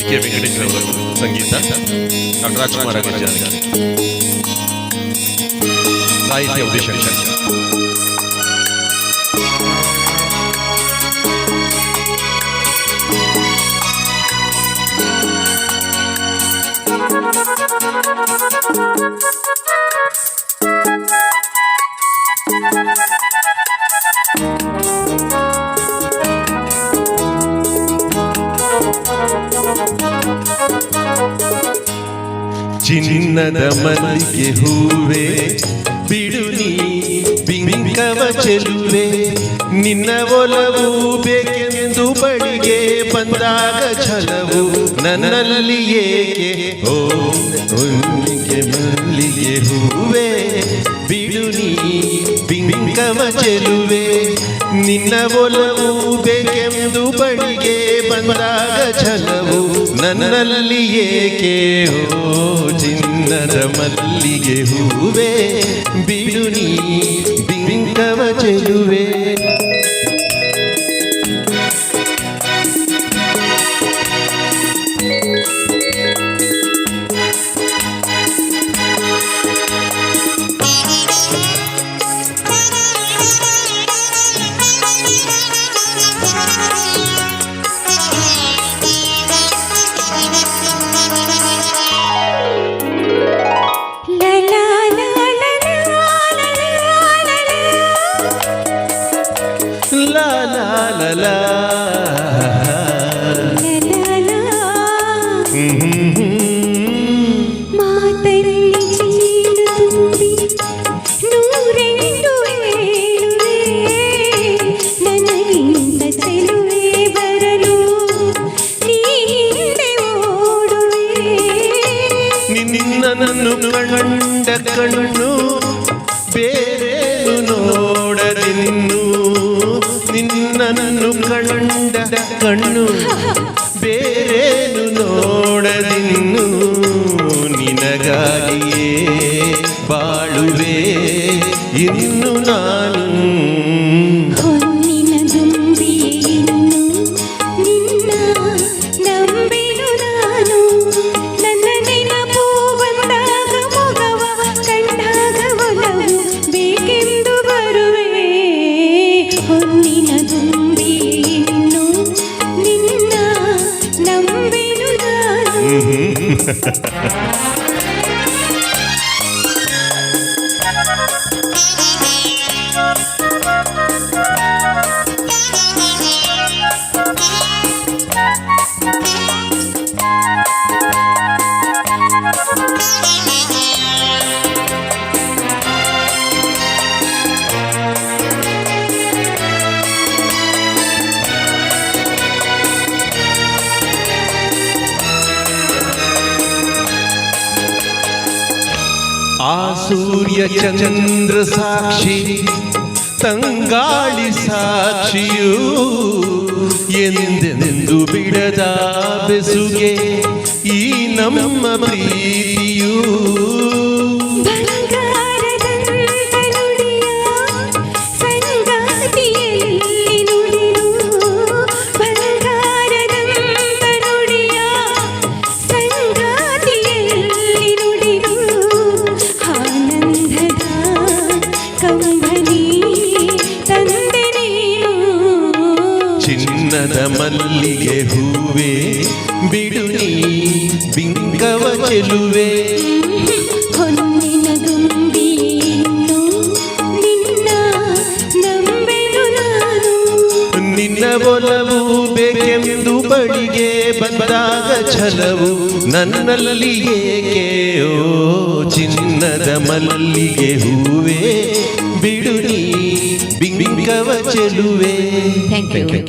K Venkateshwara ಅವರ ಸಂಗೀತ, doctor Rajkumar Janaki, ಸಾಹಿತ್ಯ ಉದಯಶಂಕರ್. ಚಿನ್ನದ ಮಲ್ಲಿಗೆ ಹೂವೆ ಬಿಡು ನೀ ಬಿಂಕವ ಚೆಲುವೆ, ನಿನ್ನ ಒಲವು ಬೇಕೆಂದು ಬಳಿಗೆ ಬಂದಾಗ ಛಲವು ನನ್ನಲ್ಲಿ ಏಕೆ ಓ ಮಲ್ಲಿಗೆ ಮಲ್ಲಿಗೆ ಹೂವೆ ಬಿಡು ನೀ ಬಿಂಕವ ಚೆಲುವೆ, ನಿನ್ನ ಒಲವು ಬೇಕೆಂದು ಬಳಿಗೆ ಬಂದಾಗ ಛಲವು ನನ್ನಲ್ಲಿ ಏಕೆ ಓ ಚಿನ್ನದ ಮಲ್ಲಿಗೆ ಹೂವೆ ಬಿಡು ನೀ ಬಿಂಕವ ಚೆಲುವೆ. ನಿನ್ನನ್ನು ಕಂಡ ಕಣ್ಣು ಬೇರೇನು ನೋಡದಿನ್ನು, ನಿನ್ನನ್ನು ಕಂಡ ಕಣ್ಣು ಬೇರೇನು ನೋಡದಿನ್ನು, ನಿನಗಾಗಿಯೇ ಬಾಳುವೆ ಇನ್ನು ನಾನು. ಆ ಸೂರ್ಯ ಚಂದ್ರ ಸಾಕ್ಷಿ ತಂಗಾಳಿ ಸಾಕ್ಷಿಯೂ ಎಂದೆಂದು ಬಿಡದ ಬೆಸುಗೆ ಈ ನಮ್ಮ ಪ್ರೀತಿಯೂ. ಚಿನ್ನದ ಮಲ್ಲಿಗೆ ಹೂವೆ ಬಿಡು ನೀ ಬಿಂಕವ ಚೆಲುವೆ, ಹೊನ್ನಿನ ದುಂಬಿಯನ್ನು ನಿನ್ನ ನಂಬೆನು ನಾನು, ನಿನ್ನ ಒಲವು ಬೇಕೆಂದು ಬಳಿಗೆ ಬಂದಾಗ ಛಲವು ನನ್ನಲ್ಲಿ ಏಕೆ ಓ ಚಿನ್ನದ ಮಲ್ಲಿಗೆ ಹೂವೆ ಬಿಡು ನೀ ಬಿಂಕವ ಚೆಲುವೆ. Thank you.